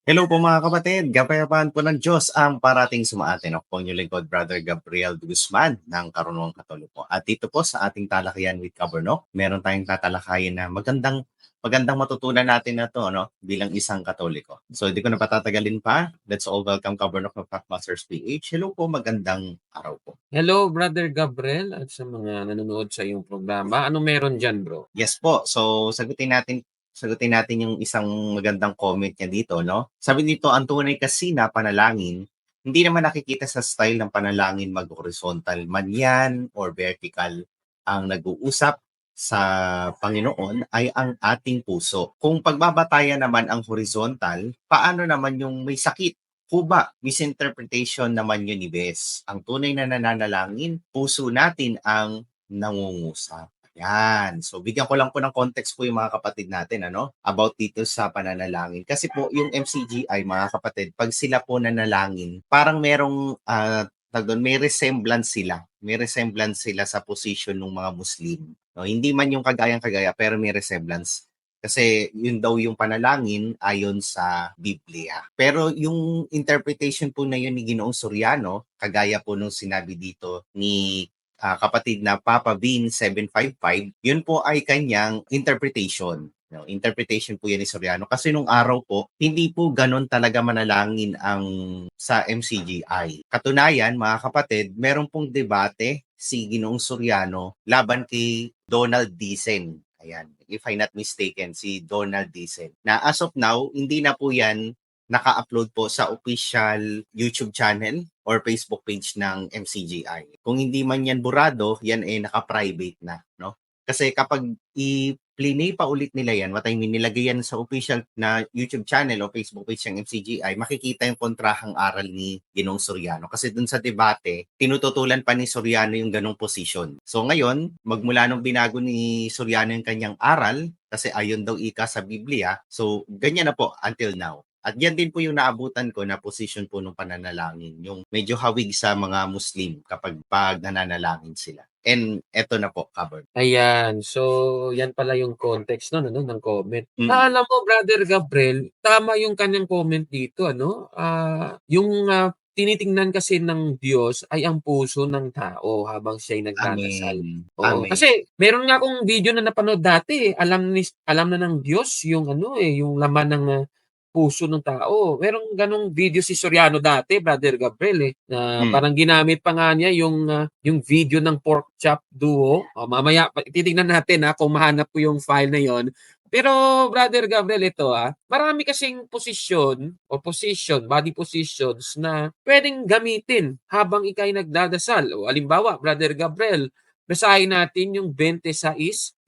Hello po mga kapatid, kapayapaan po ng Diyos ang parating sumaatin. Ako po ang inyong lingkod, Brother Gabriel Guzman ng Karunungang Katoliko. At dito po sa ating talakayan with Kabernok, meron tayong tatalakayin na magandang matutunan natin na to, no? Bilang isang Katoliko. So hindi ko na patatagalin pa. Let's all welcome Kabernok ng Pathmasters PH. Hello po, magandang araw po. Hello, Brother Gabriel, at sa mga nanonood sa iyong programa. Ano meron dyan, bro? Yes po. So sagutin natin yung isang magandang comment niya dito, no? Sabi dito, ang tunay kasi na panalangin, hindi naman nakikita sa style ng panalangin mag-horizontal man yan or vertical. Ang nag-uusap sa Panginoon ay ang ating puso. Kung pagbabatayan naman ang horizontal, paano naman yung may sakit? Kuba, misinterpretation naman yun ni Bes. Ang tunay na nananalangin, puso natin ang nangungusap. Yan. So, bigyan ko lang po ng context po yung mga kapatid natin, about dito sa pananalangin. Kasi po, yung MCGI, mga kapatid, pag sila po nanalangin, parang merong, may resemblance sila. May resemblance sila sa position ng mga Muslim. No? Hindi man yung kagayang-kagaya, pero may resemblance. Kasi yun daw yung panalangin ayon sa Biblia. Pero yung interpretation po na yun ni Ginoong Soriano, kagaya po nung sinabi dito ni kapatid na Papa Bean 755, yun po ay kanyang interpretation. No, interpretation po yan ni Soriano. Kasi nung araw po, hindi po ganon talaga manalangin ang sa MCGI. Katunayan, mga kapatid, meron pong debate si Ginoong Soriano laban kay Donald Dicen. Ayan, if I'm not mistaken, si Donald Dicen. Na as of now, hindi na po yan naka-upload po sa official YouTube channel or Facebook page ng MCGI. Kung hindi man yan burado, yan ay naka-private na, no? Kasi kapag i-plinay pa ulit nila yan, what I mean, nilagay yan sa official na YouTube channel o Facebook page ng MCGI, makikita yung kontrahang aral ni Ginoong Soriano. Kasi dun sa debate, tinututulan pa ni Soriano yung ganong position. So ngayon, magmula nung binago ni Soriano yung kanyang aral, kasi ayon daw ika sa Biblia, so ganyan na po until now. At yan din po yung naabutan ko na position po ng pananalangin, yung medyo hawig sa mga Muslim kapag nananalangin sila. And eto na po, covered. Ayan, so yan pala yung context ng comment. Mm. Alam mo, Brother Gabriel, tama yung kanyang comment dito, yung tinitingnan kasi ng Diyos ay ang puso ng tao habang siya'y nagdadasal. Amen. Oo, Amen. kasi meron nga akong video na napanood dati, alam na ng Diyos yung yung laman ng puso ng tao. Merong ganong video si Soriano dati, Brother Gabriel, na parang ginamit pa nga niya yung video ng Pork Chop Duo. Mamaya titingnan natin kung mahanap ko yung file na yon. Pero Brother Gabriel, ito marami kasing body positions na pwedeng gamitin habang ikay nagdadasal. O alimbawa, Brother Gabriel, basahin natin yung 26:39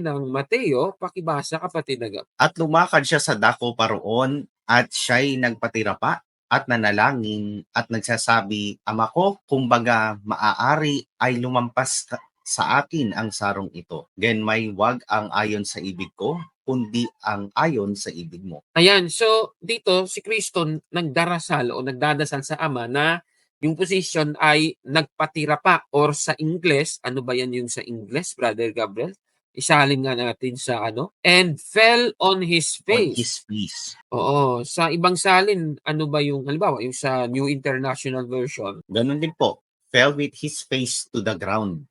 ng Mateo. Pakibasa, kapatid na Gab. At lumakad siya sa dako paroon at siya'y nagpatira pa at nanalangin at nagsasabi, Ama ko, kumbaga maaari ay lumampas sa akin ang sarong ito. Gan may wag ang ayon sa ibig ko, kundi ang ayon sa ibig mo. Ayan, so dito si Kristo nagdarasal o nagdadasal sa Ama na yung position ay nagpatira pa, or sa Ingles, ano ba yan yung sa Ingles, Brother Gabriel? Isalin nga natin sa and fell on his On face. his face. Oo, sa ibang salin, ano ba yung halimbawa, yung sa New International Version? Ganun din po. Fell with his face to the ground.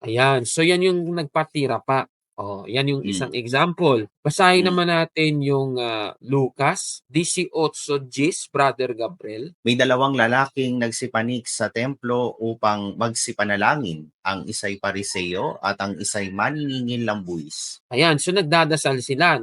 Ayan, so yan yung nagpatira pa. Oh, yan yung isang example. Basahin naman natin yung Lucas 18:10, Brother Gabriel. May dalawang lalaking nagsipanik sa templo upang magsipanalangin. Ang isa'y pariseo at ang isa'y maniningil ng buwis. Ayan, so nagdadasal sila,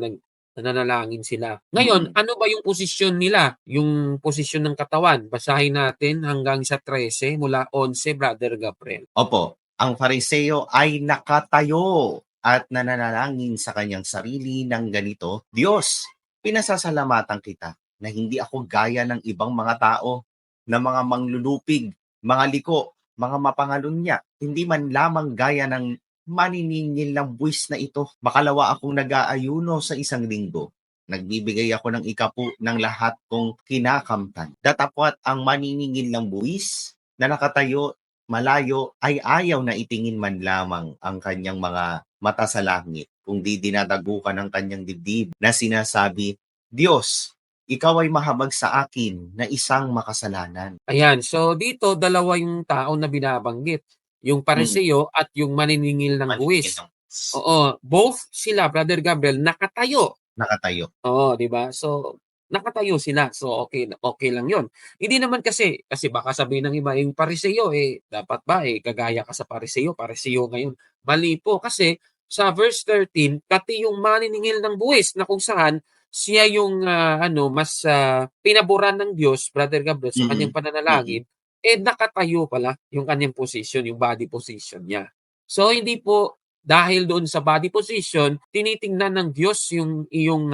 nananalangin sila. Ngayon, ano ba yung posisyon nila? Yung posisyon ng katawan. Basahin natin hanggang sa 13, mula 11, Brother Gabriel. Opo, ang pariseo ay nakatayo at nananalangin sa kanyang sarili ng ganito, Diyos, pinasasalamatan kita na hindi ako gaya ng ibang mga tao, na mga manglulupig, mga liko, mga mapangalunya, hindi man lamang gaya ng maniningil ng buwis na ito. Makalawa akong nag-aayuno sa isang linggo. Nagbibigay ako ng ikapu ng lahat kong kinakamtan. Datapwat ang maniningil ng buwis na nakatayo malayo ay ayaw na itingin man lamang ang kanyang mga mata sa langit, kundi dinadagukan ng kanyang dibdib na sinasabi, Diyos, ikaw ay mahabag sa akin na isang makasalanan. Ayan, so dito dalawa yung tao na binabanggit, yung Mm, Pariseo at yung maniningil ng maningil buwis. ng Oo, both sila Brother Gabriel nakatayo. nakatayo. Oo, 'di ba? So, nakatayo sila. So, okey lang 'yun. Hindi naman kasi baka sabihin ng iba, yung Pariseo, dapat ba, gagaya ka sa Pariseo, Pariseo ngayon. Mali po kasi sa verse 13, pati yung maniningil ng buwis na kung saan siya yung, mas, pinaboran ng Diyos, Brother Gabriel, sa Mm, kanyang mm. pananalangin, nakatayo pala yung kanyang position, yung body position niya. So, hindi po dahil doon sa body position, tinitingnan ng Diyos yung iyong,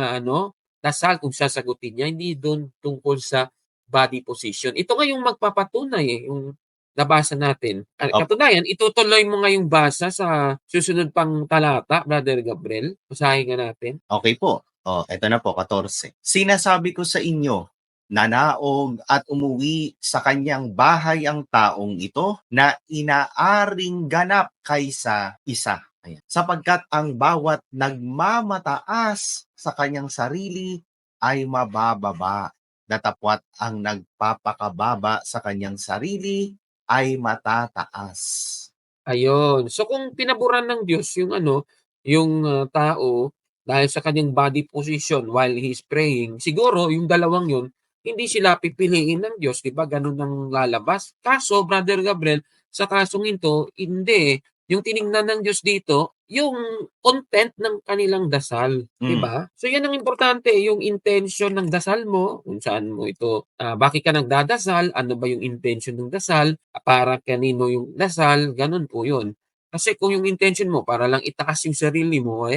dasal kung sasagutin niya, hindi do'n tungkol sa body position. Ito nga yung magpapatunay, yung nabasa natin. Opo, Katunayan, itutuloy mo ngayong basa sa susunod pang talata, Brother Gabriel. Basahin nga natin. okey po. Oh, eto na po 14. Sinasabi ko sa inyo, nanaog at umuwi sa kanyang bahay ang taong ito na inaaring ganap kaysa isa. Ayan. Sapagkat ang bawat nagmamataas sa kanyang sarili ay mabababa, datapwat ang nagpapakababa sa kanyang sarili ay matataas. Ayun. So kung pinaboran ng Diyos yung yung, tao dahil sa kanyang body position while he's praying, siguro yung dalawang yun, hindi sila pipiliin ng Diyos, 'di ba gano'n ang lalabas. Kaso Brother Gabriel, sa kasong ito, hindi, eh. Yung tiningnan ng Diyos dito, yung content ng kanilang dasal, 'di Hmm, ba? So yan ang importante, yung intention ng dasal mo, kung saan mo ito, bakit ka nagdadasal, ano ba yung intention ng dasal, para kanino yung dasal, gano'n po yun. Kasi kung yung intention mo para lang itaas yung sarili mo,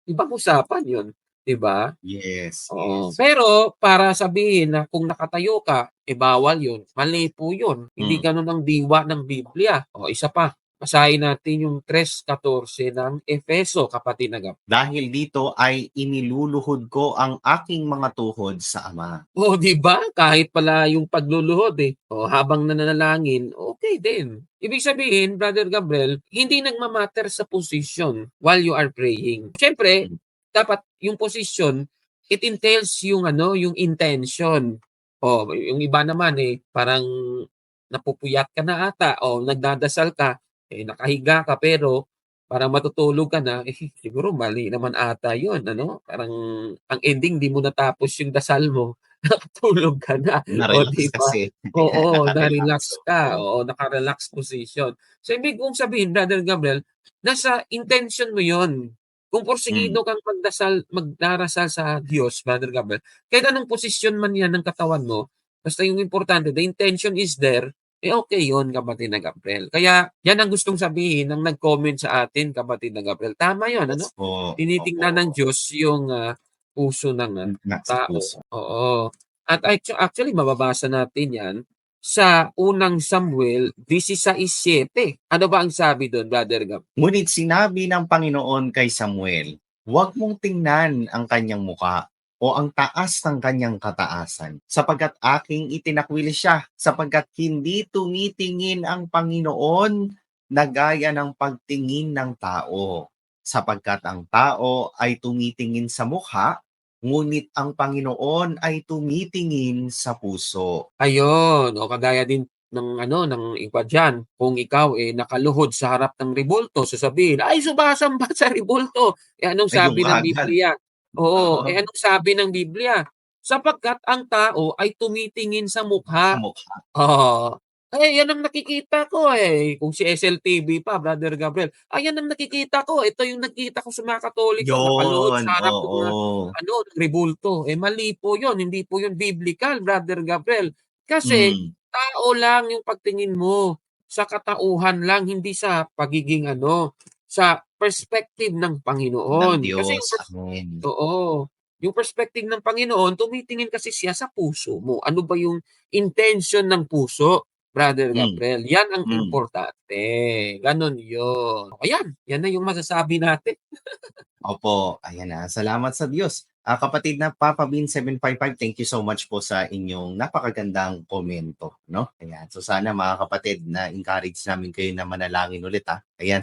ibang usapan yun, 'di ba? yes, Oo, yes. pero para sabihin na kung nakatayo ka, bawal yun, mali po yun. Hindi Hmm. gano'n ang diwa ng Biblia. O isa pa, basahin natin yung 3:14 ng Efeso, kapatid na Dahil dito ay iniluluhod ko ang aking mga tuhod sa Ama. oh, 'di ba? Kahit pala yung pagluluhod, habang nananalangin, okey din. Ibig sabihin, Brother Gabriel, hindi nagma-matter sa position while you are praying. Siyempre, Hmm, dapat yung position, it entails yung yung intention. Oh, yung iba naman, parang napupuyat ka na ata o nagdadasal ka, nakahiga ka pero parang matutulog ka na, siguro mali naman ata yun parang ang ending 'di mo natapos yung dasal mo. Nakatulog ka na, o na-relax 'di ba? kasi. Oo, Naka-relax, na-relax ka, oo. oo, naka-relax position. So, ibig kong sabihin, Brother Gabriel, nasa intention mo 'yun. Kung Hmm, porsigido kang magdarasal sa Diyos, Brother Gabriel, kahit anong posisyon man 'yan ng katawan mo, basta yung importante, the intention is there, okey 'yun, kapatid na Gabriel. Kaya 'yan ang gustong sabihin ng nag-comment sa atin, kapatid na Gabriel. Tama 'yun, yes po, opo. tinitingnan ng Diyos yung, puso ng, Nasa tao, puso. oo. At actually mababasa natin 'yan sa unang Samuel 16:7. Ano ba ang sabi dun, Brother Gab? Ngunit sinabi ng Panginoon kay Samuel, huwag mong tingnan ang kanyang muka o ang taas ng kanyang kataasan, sapagkat aking itinakwil siya, sapagkat hindi tumitingin ang Panginoon na gaya ng pagtingin ng tao. Sapagkat ang tao ay tumitingin sa mukha, ngunit ang Panginoon ay tumitingin sa puso. Ayun, o kagaya din ng ng iba diyan, kung ikaw, nakaluhod sa harap ng rebulto, sasabihin, "Ay, sumasamba sa rebulto." Anong Medyo sabi ng bagal. Biblia? Oo, Oo, anong sabi ng Biblia? "Sapagkat ang tao ay tumitingin sa sa mukha." mukha. Oo. Yan ang nakikita ko, Kung si SLTV pa, Brother Gabriel, yan ang nakikita ko, ito yung nakikita ko sa mga Katoliko, nakaluhod Yun, sa harap ng mga oo. rebulto. Mali po yun, hindi po yun biblical, Brother Gabriel. Kasi Hmm, tao lang yung pagtingin mo, sa katauhan lang, hindi sa pagiging sa perspective ng ng Panginoon. Kasi Diyos, yung amen. oo, yung perspective ng Panginoon, tumitingin kasi siya sa puso mo. Ano ba yung intention ng puso, Brother Hmm, Gabriel? Yan ang hmm. importante, gano'n yun. Ayan, yan na yung masasabi natin. Opo, ayan na, salamat sa Diyos. Kapatid na Papa Bean 755, thank you so much po sa inyong napakagandang komento, 'no? Ayan, so sana mga kapatid na-encourage namin kayo na manalangin ulit, Ayan.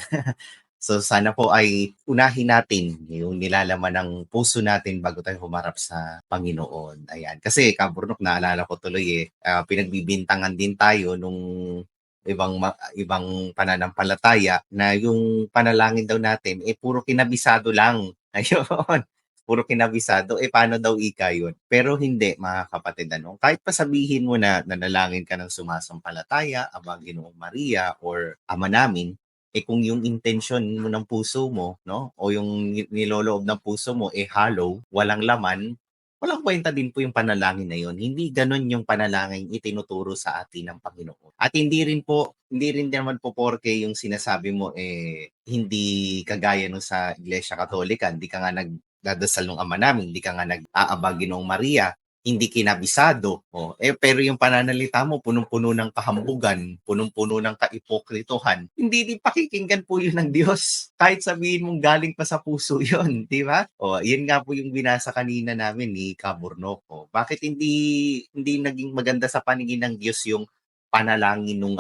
So sana po ay unahin natin yung nilalaman ng puso natin bago tayo humarap sa Panginoon. Ayan. Kasi Kaburnok, naalala ko tuloy pinagbibintangan din tayo nung ibang pananampalataya na yung panalangin daw natin puro kinabisado lang. Ayun. Puro kinabisado, paano daw ika yun? Pero hindi, mga kapatid, ano? Kahit pa sabihin mo na nanalangin ka ng sumasampalataya, Aba, Ginoong Maria, or Ama namin, kung yung intention mo ng puso mo, no? O yung niloloob ng puso mo, hollow, walang laman, walang kwenta din po yung panalangin na yun. Hindi ganun yung panalangin itinuturo sa atin ng Panginoon. At hindi rin naman po porke yung sinasabi mo hindi kagaya nung sa Iglesia Katolika, hindi ka nga nagdadasal ng Ama namin, hindi ka nga nag-aaba Ginoong Maria, hindi kinabisado. Pero yung pananalita mo, punong-puno ng kahambugan, punong-puno ng kaipokritohan. Hindi din pakikinggan po yun ng Diyos. Kahit sabihin mong galing pa sa puso yun, di ba? Yun nga po yung binasa kanina namin ni Kaburnok. Bakit hindi naging maganda sa paningin ng Diyos yung panalangin nung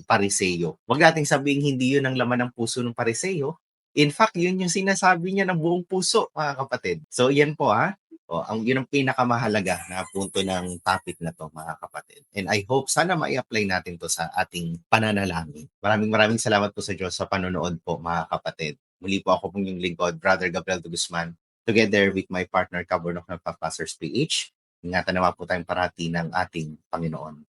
Pariseo? Wag nating sabihin hindi yun ang laman ng puso ng Pariseo. In fact, yun yung sinasabi niya ng buong puso, mga kapatid. So, yan po yun ang pinakamahalaga na punto ng topic na to, mga kapatid. And I hope sana ma-apply natin to sa ating pananalangin. Maraming salamat po sa Diyos sa panonood po, mga kapatid. Muli po ako pong yung lingkod, Brother Gabriel de Guzman, together with my partner Kaburnok ng Papastors PH. Ingatan naman po tayong parati ng ating Panginoon.